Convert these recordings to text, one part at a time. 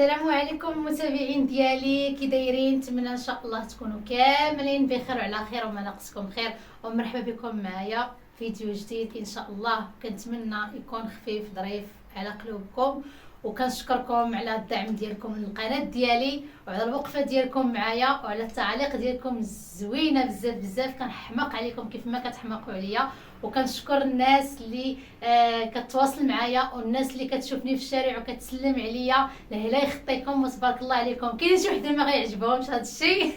السلام عليكم متابعين ديالي، كي دايرين؟ نتمنى ان شاء الله تكونوا كاملين بخير وعلى خير وما ناقصكم خير، ومرحبا بكم معايا فيديو جديد ان شاء الله. كنتمنى يكون خفيف ظريف على قلوبكم، وكنشكركم على الدعم ديالكم للقناه ديالي وعلى الوقفه ديالكم معايا وعلى التعاليق ديالكم الزوينه بزاف بزاف. كنحماق عليكم كيف ما كتحماقوا عليا، وكنشكر الناس اللي كتواصل معايا والناس اللي كتشوفني في الشارع وكتسلم عليا. لا يخطيكم وتبارك الله عليكم. كاين شي وحده ما غيعجبهمش هذا الشيء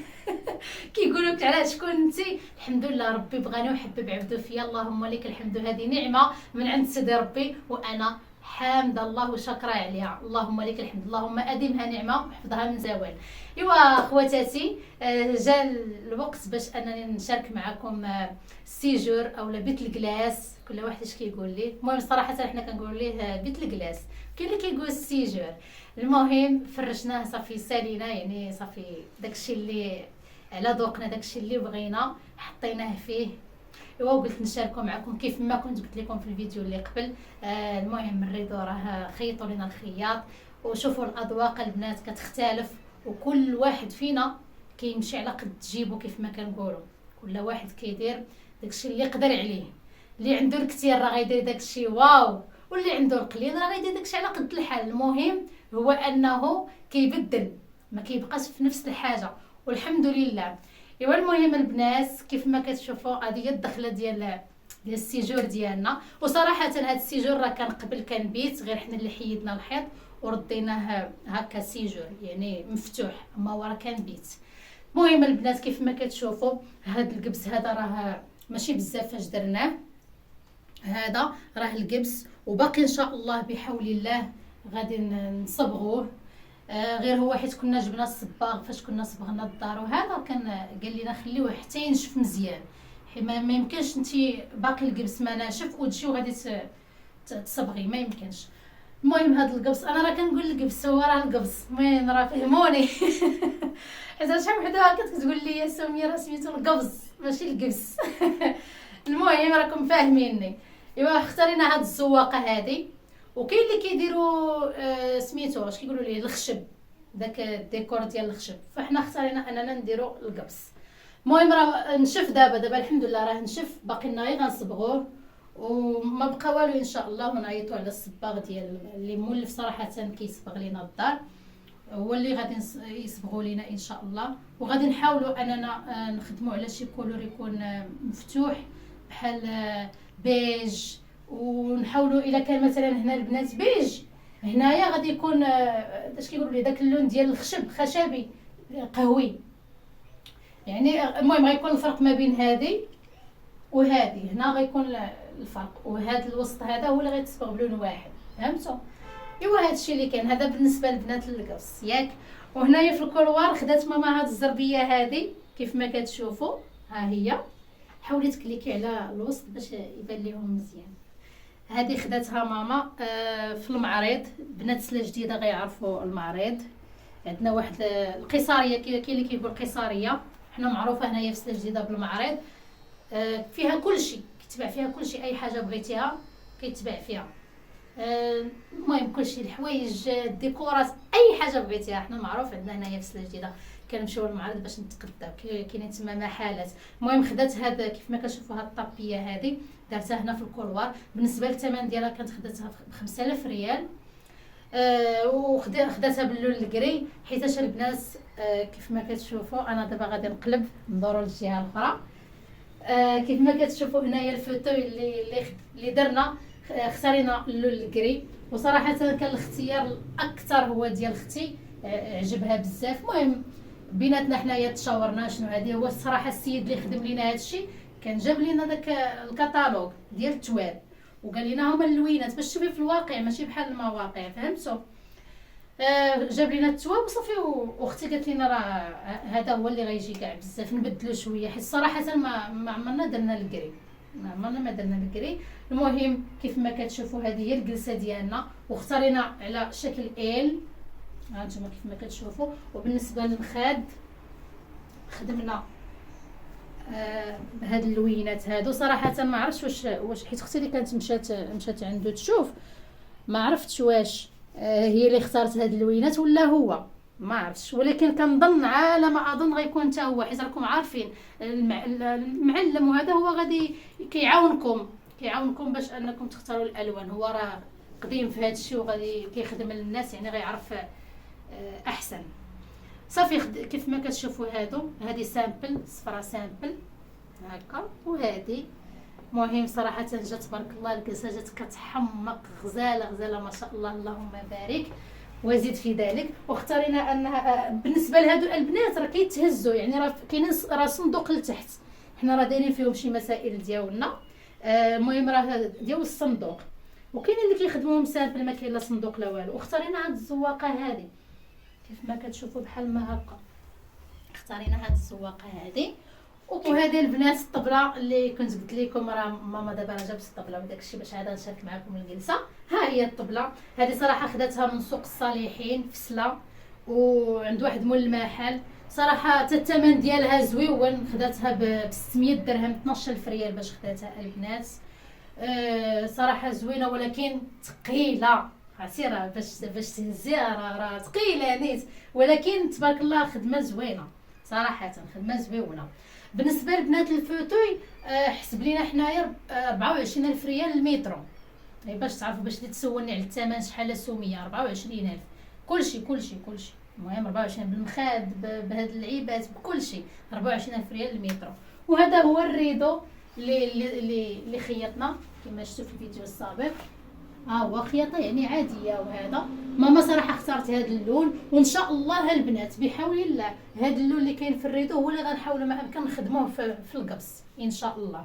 كيقولوا لك على شكون انت. الحمد لله ربي بغاني وحبب عبدو فيا، اللهم لك الحمد. هذه نعمه من عند سيدي ربي وانا حامد الله وشكرا عليها، اللهم لك الحمد. اللهم ادمها نعمه وحفظها من زوال. ايوا خواتاتي، جا الوقت باش انني نشارك معكم السيجور اولا بيت الكلاس، كل واحد اش كيقول ليه. المهم صراحه حنا كنقول ليه بيت الكلاس، كاين اللي كيقول السيجور. المهم فرشناه صافي سالينا، يعني صافي داكشي اللي على ذوقنا، داكشي اللي بغينا حطيناه فيه. ايوا قلت نشاركوا معكم كيف ما كنت قلت لكم في الفيديو اللي قبل. المهم الريدو راه خيطوا لنا الخياط، وشوفوا الاذواق البنات كتختلف، وكل واحد فينا كيمشي على قد جيبو كيف ما كنقولوا. كل واحد كيدير داكشي اللي يقدر عليه. اللي عنده الكثير راه غيدير داكشي واو، واللي عنده القليل راه غيدير داكشي على قد الحال. المهم هو انه كيبدل، ما كيبقاش في نفس الحاجه، والحمد لله. ايوا المهم البنات كيف ما كتشوفوا هذه هي الدخله ديال السيجور ديالنا. وصراحه هذا السيجور راه كان قبل كان بيت، غير حنا اللي حيدنا الحيط ورديناه هكا سيجور يعني مفتوح، اما هو راه كان بيت. المهم البنات كيف ما كتشوفوا هذا القبس هذا راه ماشي بزاف فاش درناه. هذا راه القبس، وباقي ان شاء الله بحول الله غادي نصبغوه. غير هو حيت كنا جبنا الصباغ فاش كنا صبغنا الدار، وهذا كان قال لنا خليوه حتى ينشف مزيان، حيت ما يمكنش انت باقي القبس ما ناشف وتجي وغادي تصبغي، ما يمكنش. المهم هذا القبس انا راه كنقول القبس هو راه القبس، المهم راه فهموني حيت شحال وحده هكا كتقول لي يا سميه سميتو القبس ماشي القبس المهم راكم فاهميني. ايوا اختارينا هاد الزواقه هذه، وكاين اللي كيديروا سميتو اش كيقولوا ليه الخشب، داك الديكور ديال الخشب، فاحنا اختارينا اننا نديرو القبس. المهم راه نشف دابا الحمد لله راه نشف، باقي لنا غير غنصبغوه وما بقى والو ان شاء الله، ونعيطوا على الصباغ ديال اللي مولف صراحه كيصبغ لينا الدار، هو اللي غادي يصبغوا لينا ان شاء الله. وغادي نحاولوا اننا نخدموا على شي كولور يكون مفتوح بحال بيج، ونحاولوا الا كان مثلا هنا البنات بيج، هنايا غادي يكون اش كيقولوا لي داك اللون ديال الخشب خشبي قهوي يعني. المهم غيكون الفرق ما بين هذه وهذه، هنا غيكون الفرق، وهذا الوسط هذا هو اللي غيتصبغ بلون واحد، فهمتوا؟ ايوا هادشي اللي كان هذا بالنسبه للبنات للقص ياك. وهنايا في الكولوار خدات ماما هاد الزربيه هذه كيف ما كتشوفوا، ها هي. حاولي تكليكي على الوسط باش يبان لهم مزيان. هذه خداتها ماما في المعرض، بنات سلا جديده غيعرفوا المعرض. عندنا واحد القيصريه، كاين اللي كيقول قيصريه، حنا معروفه هنايا في سلا جديده بالمعرض. فيها كل شيء، كيتباع فيها كل شيء، اي حاجه بغيتيها كيتباع فيها. المهم كل شيء، الحوايج، الديكورات، اي حاجه بغيتيها حنا معروف عندنا هنايا في سلا جديده. كنمشيو للمعرض باش نتقداو، كاينين تما محلات. المهم خدات هذا كيف ما كتشوفوا هاد الطابيه هذه، دارتها هنا في الكولوار. بالنسبه للثمن ديالها كانت خداتها ب 5000 ريال. وخداتها باللون الكري، حيت البنات كيف ما كتشوفوا انا دابا غادي نقلب ندورو للجهه الاخرى. كيف ما كتشوفوا هنايا الفوتو اللي درنا، اختارينا اللون الكري، وصراحه كان الاختيار الاكثر هو ديال اختي، عجبها بزاف. المهم بيناتنا حنايا تشاورنا شنو هذه. هو الصراحه السيد اللي خدم لينا هذا الشيء كان جاب لينا داك الكتالوج ديال التوال، وقال لنا هما اللوينات باش تشوفي في الواقع ماشي بحال المواقع، فهمتوا؟ جاب لينا التواب وصافي. واختي قالت لنا راه هذا هو اللي غيجي كاع بزاف، نبدلو شويه، حيت صراحه ما عمرنا درنا الكري، ما درنا الكري. المهم كيف ما كتشوفوا هذه هي الجلسه ديالنا، واختارينا على شكل ال، ها نتوما كيف ما كتشوفوا. وبالنسبه للمخاد خدمنا بهاد اللوينات هادو. صراحه ما عرفتش واش حيت اختي اللي كانت مشات عنده تشوف، ما عرفتش واش هي اللي اختارت هاد اللوينات ولا هو ما عرفتش، ولكن كنظن على ما اظن غيكون حتى هو، حيت راكم عارفين المعلم وهذا هو غادي كيعاونكم باش انكم تختاروا الالوان. هو راه قديم في هذا الشيء وغادي كيخدم للناس، يعني غيعرف احسن. صافي كيف ما كتشوفوا هذه سامبل صفرا سامبل هكا، وهذه مهم صراحه جات تبارك الله الكاسه جات كتحمق غزاله ما شاء الله اللهم بارك وزيد في ذلك. واختارينا انها بالنسبه لهادو البنات راه كيتهزوا، يعني راه كاين راه صندوق لتحت، حنا راه دايرين فيهم شي مسائل ديالنا. المهم راه ديال الصندوق، وكاين اللي كيخدموهم سامبل ما كاين لا صندوق لا والو. واختارينا هاد الزواقه هذه كيف ما كتشوفوا بحال ما هكا، اختارينا هاد الزواقه هذه. وهذه البنات الطبله اللي كنت قلت لكم راه ماما دابا راه جابت الطبله وداك الشيء باش عاد نشارك معكم الجلسه. ها هي الطبله هذه صراحه خداتها من سوق الصالحين في سلا، وعند واحد مول المحل. صراحه حتى الثمن ديالها زويون، خداتها ب 600 درهم 12000 ريال باش خداتها البنات. صراحه زوينه ولكن ثقيله، عرفتي راه باش تهزيها راه ثقيله نيت، ولكن تبارك الله خدمه زوينه صراحه، خدمه زويونه. بالنسبه لبنات الفوتوي حسب لينا حنايا 24000 ريال المترو، باش تعرفوا باش تسولني على الثمن شحال سوميه. 24000 كلشي. المهم 24 بالمخاد بهاد اللعيبات بكلشي 24000 ريال المترو. وهذا هو الريدو اللي خيطنا كما شفتوا في الفيديو السابق. هو خياطه يعني عاديه. وهذا ماما صراحه اختارت هذا اللون، وان شاء الله البنات بحول الله هذا اللون اللي كاين في الريدو هو اللي غنحاولوا ما امكن نخدموه في القبص ان شاء الله،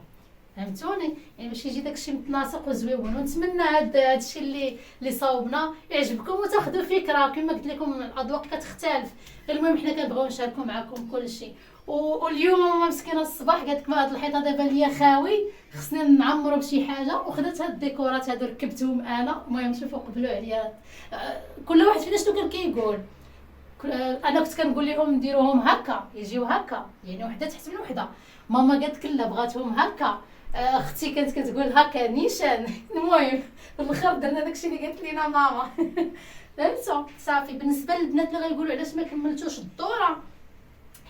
فهمتوني؟ يعني باش يجي داكشي متناسق وزويون. ونتمنى هذا الشيء اللي صاوبنا يعجبكم وتاخذوا فكره. كما قلت لكم الاذواق كتختلف، المهم حنا كنبغيو نشاركوا معكم كل شيء. واليوم ماما مسكينه الصباح قالت لك هذا الحيطه دابا ليا خاوي، خصنا نعمروا بشي حاجه، وخدات هاد الديكورات هادو ركبتهم انا. المهم شوفوا قبلوا عليا، كل واحد فينا شنو كان كيقول. انا كنت كنقول لهم نديروهم هكا يجيو هكا، يعني وحده تحت من وحده. ماما قالت لا بغاتهم هكا، اختي كانت كتقول هكا نيشان. المهم في الاخر درنا داكشي اللي قالت لينا ماما. فهمتوا؟ صافي. بالنسبه للبنات اللي غيقولوا علاش ما كملتوش الدوره،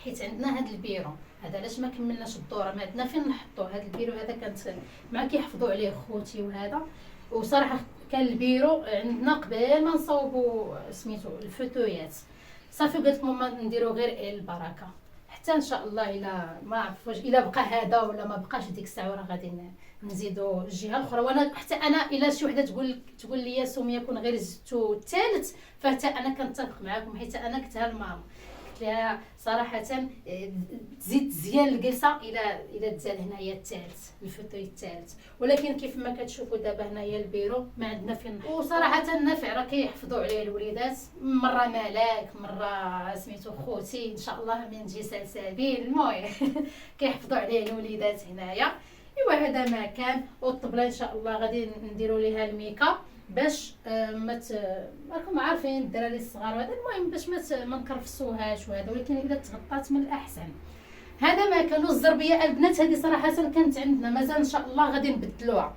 حيت عندنا هذا البيرو هذا علاش ما كملناش الدوره، ما عندنا فين نحطوه. هذا البيرو هذا كانت مع كيحفظوا عليه خوتي وهذا. وصراحه كان البيرو عندنا قبل ما نصوبوا سميتو الفوتويات. صافي قالت ماما نديرو غير البركه، حتى ان شاء الله الا ما عرف واش الا بقى هذا ولا ما بقاش ديك الساعه راه غادي نزيدوا الجهه الاخرى. وانا حتى انا الا شي وحده تقول لي سميه كون غير زدتو الثالث، فحتى انا كنتفق معكم، حيت انا قلتها لماما قلت لها صراحه تزيد زيان الجلسه الى تزال هنايا الثالث الفوتوي الثالث. ولكن كيف ما كتشوفوا دابا هنايا البيرو ما عندنا فين. وصراحه النافع راه كيحفظوا عليه الوليدات، مره ملاك مره سميتو خوتي ان شاء الله من نجي سلسبيل. المهم كيحفظوا عليه الوليدات هنايا. ايوا هذا ما كان. والطبله ان شاء الله غادي نديروا ليها الميكا باش راكم عارفين الدراري الصغار وهذا. المهم باش ما نكرفسوهاش وهذا، ولكن اذا تغطات من الاحسن. هذا ما كانوا الزربيه البنات. هذه صراحه كانت عندنا مازال ان شاء الله غادي نبدلوها.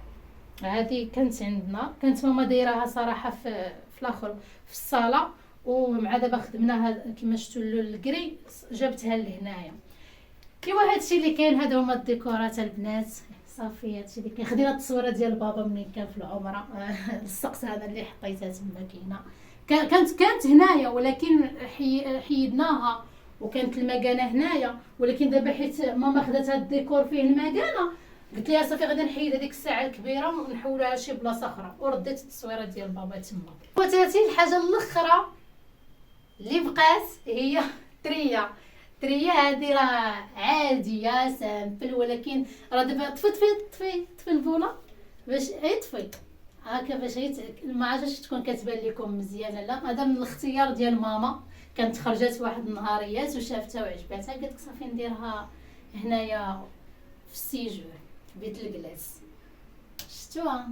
هذه كانت عندنا، كانت ماما دايراها صراحه في الاخر في الصاله، ومع دابا خدمناها كما شفتوا الكري جابتها لهنايا. ايوا هادشي اللي كاين. هذا هما الديكورات البنات. صافي هادشي اللي كاين. خدينا التصويره ديال بابا منين كان في العمره. السقس هذا اللي حطيتها تما كاينه، كانت هنايا ولكن حيدناها، وكانت المكانه هنايا. ولكن دابا حيت ماما خدات هاد الديكور فيه المكانه، قلت لها صافي غادي نحيد هذيك الساعه الكبيره ونحولها لشي بلاصه اخرى، ورديت التصويره ديال بابا تما. وتاتي الحاجه الاخرى اللي بقات هي تريه هذه راه عاديه سامبل، ولكن راه دابا طفي البوله باش طفي هكا باش ما عرفتش تكون كتبان لكم مزيانه. لا هذا من الاختيار ديال ماما، كانت خرجت واحد النهاريات وشافتها وعجباتها، قالت لك صافي نديرها هنايا في السيجور في بيت الجلاس. شفتوها؟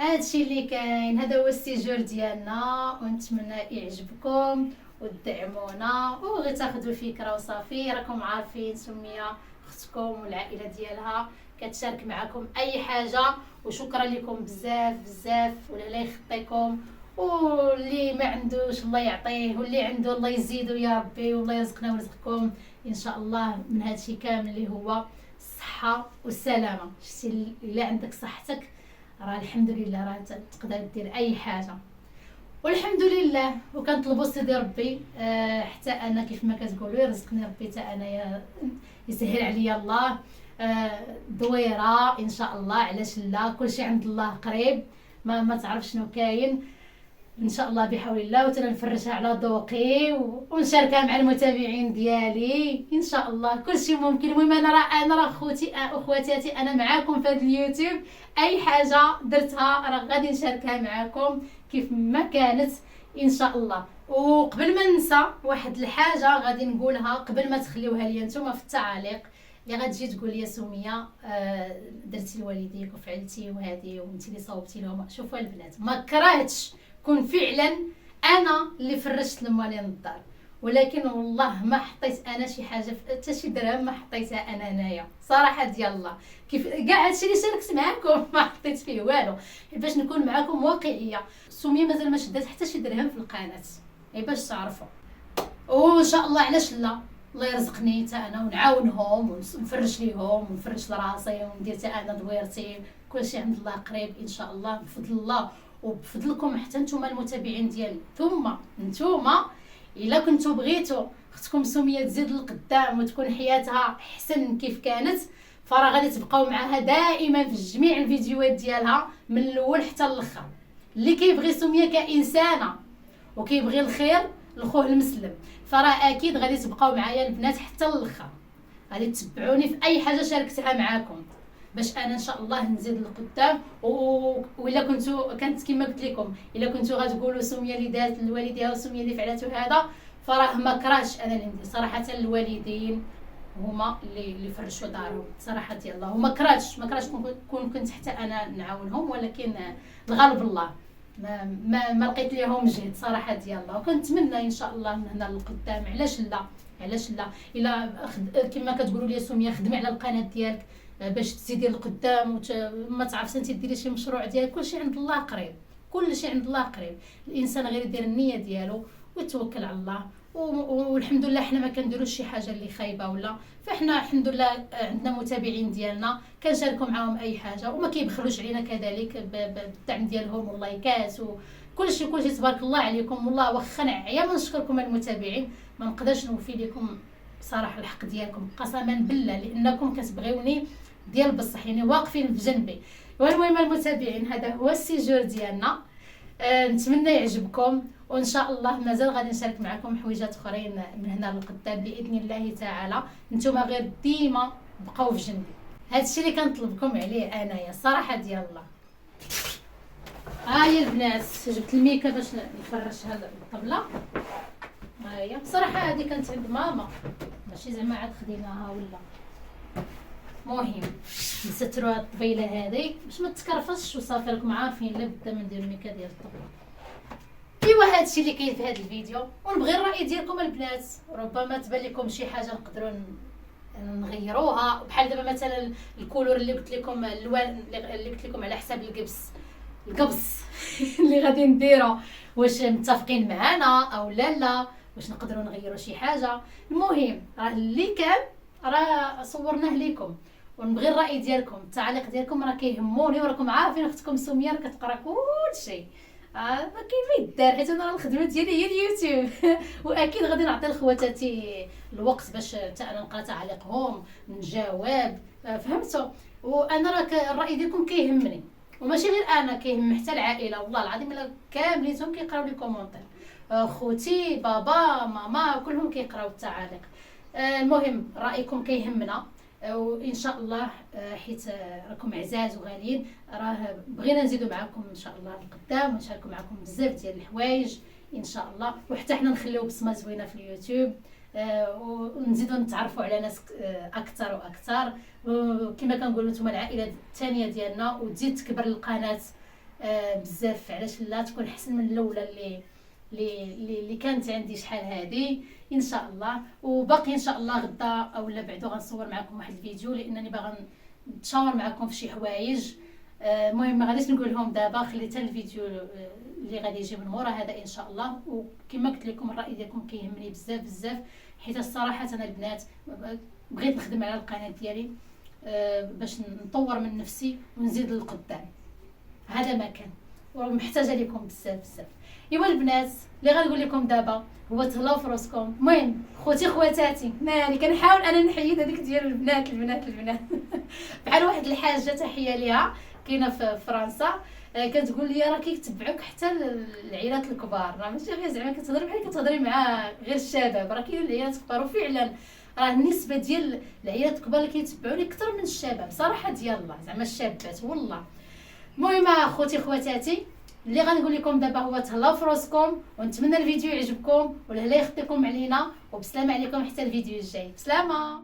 هادشي اللي كاين. هذا هو السيجور ديالنا، ونتمنى يعجبكم وتدعمونا وغير تاخذوا فكره. وصافي راكم عارفين سميه اختكم والعائله ديالها كتشارك معكم اي حاجه. وشكرا لكم بزاف ولا لا يخطيكم. واللي ما عندوش الله يعطيه، واللي عنده الله يزيدو يا ربي، والله يرزقنا ويرزقكم ان شاء الله من هذا الشيء كامل اللي هو الصحه والسلامه. شتي الا عندك صحتك راه الحمد لله راه تقدر دير اي حاجه، والحمد لله. وكنطلبوا سيدي ربي حتى انا كيف ما كتقولوا يرزقني ربي حتى انا يسهل عليا الله دويره ان شاء الله. علاش لا؟ كلشي عند الله قريب، ما تعرف شنو كاين ان شاء الله بحول الله. وتنفرجها على ذوقي ونشاركها مع المتابعين ديالي ان شاء الله. كلشي ممكن. المهم انا راه اخواتاتي انا معاكم في هذا اليوتيوب. اي حاجه درتها راه غادي نشاركها معاكم كيف ما كانت ان شاء الله. وقبل ما ننسى واحد الحاجه غادي نقولها قبل ما تخليوها لي نتوما في التعاليق، اللي غتجي تقول لي سميه درتي لوالديك وفعلتي وهذه وانت اللي صوبتي لهم. شوفوا البنات، ما كرهتش كون فعلا انا اللي فرشت الموالين الدار، ولكن والله ما حطيت انا شي حاجه حتى شي درهم ما حطيتها انا هنايا صراحه ديال الله. كيف كاع هادشي اللي شاركت معاكم ما حطيت فيه والو، باش نكون معاكم واقعيه. سميه مازال ما شدات حتى شي درهم في القناه، باش تعرفوا. وان شاء الله علاش لا الله يرزقني حتى انا ونعاونهم ونفرش ليهم ونفرش لراسي وندير حتى انا دويرتي. كلشي عند الله قريب ان شاء الله بفضل الله وبفضلكم حتى نتوما المتابعين ديالي. ثم نتوما الا كنتو بغيتو اختكم سميه تزيد للقدام وتكون حياتها احسن كيف كانت، فراه غادي تبقاو معها دائما في جميع الفيديوهات ديالها من الاول حتى الاخر. اللي كيبغي سميه كانسانه وكيبغي الخير لخوه المسلم فراه اكيد غادي تبقاو معايا البنات حتى الاخر، غادي تتبعوني في اي حاجه شاركتها معاكم باش انا ان شاء الله نزيد لقدام. ولا كانت كما قلت لكم الا كنتو غتقولوا سميه اللي دات لوالديها وسميه اللي فعلته هذا، فراه ما كرهش انا اللي ندير. صراحه الوالدين هما اللي فرشوا دارهم صراحه ديال الله، وما كرهتش كنت حتى انا نعاونهم، ولكن الغالب الله ما لقيت ليهم جهد صراحه ديال الله. وكنتمنى ان شاء الله من هنا للقدام علاش لا الا كما كتقولوا لي سميه خدمي على القناه ديالك باش تزيدي لقدام ما تعرفش انت ديري شي مشروع ديالك. كلشي عند الله قريب، كلشي عند الله قريب. الانسان غير يدير النيه ديالو ويتوكل على الله. والحمد لله حنا ما كنديروش شي حاجه اللي خايبه ولا، فاحنا الحمد لله عندنا متابعين ديالنا كنشاركوا معاهم اي حاجه وما كيبخلوش علينا كذلك بالدعم ديالهم واللايكات وكلشي تبارك الله عليكم. والله واخا نعيا ما نشكركم المتابعين ما نقدرش نوفي لكم صراحه الحق ديالكم قسما بالله، لانكم كتبغيوني ديال بصح يعني واقفين بجنبي. والمهم المتابعين هذا هو السيجور ديالنا. نتمنى يعجبكم، وان شاء الله مازال غادي نشارك معكم حويجات اخرين من هنا للقدام باذن الله تعالى. نتوما غير ديما بقاو في جنبي، هادشي اللي كنطلبكم عليه انايا صراحه ديال الله. ها هي البنات جبت الميكا باش نفرش هذا الطبله. ها هي صراحه هذه كانت عند ماما ماشي زعما عاد خديناها ولا. مهم نستروا هاد الطبيله هذه باش ما تكرفصش وصافي. راكم عارفين لا بد من نديرو الميكا ديال الطبله. ايوا هادشي اللي كاين في هذا الفيديو، ونبغي الراي ديالكم البنات. ربما تبان لكم شي حاجه نقدروا نغيروها، بحال دابا مثلا الكولور اللي قلت لكم الالوان اللي قلت لكم على حساب القبص اللي غادي نديرو، واش متفقين معنا او لا واش نقدروا نغيروا شي حاجه. المهم راه اللي كان راه صورناه لكم، ونبغي الراي ديالكم التعليق ديالكم راه كيهموني. وراكم عارفين اختكم سميه راه كتقرا كلشي ما كاين ما يدار، حيت انا الخدمه ديالي هي اليوتيوب واكيد غادي نعطي لخواتاتي الوقت باش حتى انا نقرا تعليقهم نجاوب. فهمتوا؟ وانا راه الراي ديالكم كيهمني، وماشي غير انا كيهم حتى العائله. والله العظيم الا كاملينهم كيقراو لي كومونتير، خوتي بابا ماما كلهم كيقراو التعاليق. المهم رايكم كيهمنا، وان شاء الله حيت راكم عزاز وغاليين راه بغينا نزيدوا معكم ان شاء الله لقدام ونشاركوا معكم بزاف ديال الحوايج ان شاء الله، وحتى حنا نخليو بصمه زوينه في اليوتيوب ونزيدوا نتعرفوا على ناس اكثر واكثر. وكما كنقولوا نتوما العائله الثانيه ديالنا، وتزيد تكبر القناه بزاف. علاش لا تكون احسن من الاولى اللي كانت عندي شحال هذه ان شاء الله. وباقي ان شاء الله غدا اولا بعدو غنصور معكم واحد الفيديو، لانني باغا نتشاور معكم في شي حوايج المهم ما غاديش نقول لهم دابا، خليت الفيديو اللي غادي يجي من مورا هذا ان شاء الله. وكما قلت لكم الراي ديالكم كيهمني بزاف بزاف، حيت الصراحه انا البنات بغيت نخدم على القناه ديالي باش نطور من نفسي ونزيد للقدام، هذا ما كان ومحتاجه لكم بزاف بزاف. ايوا البنات اللي غنقول لكم دابا هو تهلاو في راسكم. المهم خوتي خواتاتي مالي كنحاول انا نحيد هذيك ديال البنات البنات البنات بحال واحد الحاجه تحيه ليها كاينه في فرنسا، كتقول لي راه كيتبعوك حتى العائلات الكبار، راه ماشي غير زعما كتهضري بحال كتهضري مع غير الشباب، راه كاين العائلات الكبار. وفعلا راه النسبه ديال العائلات الكبار اللي كيتبعوني اكثر من الشباب صراحه، ديال الله زعما الشابات والله. المهم اخوتي خواتاتي اللي غنقول لكم دابا هو تهلاو في راسكم، ونتمنى الفيديو يعجبكم، والله يخطيكم علينا، وبسلامه عليكم حتى الفيديو الجاي. بسلامه.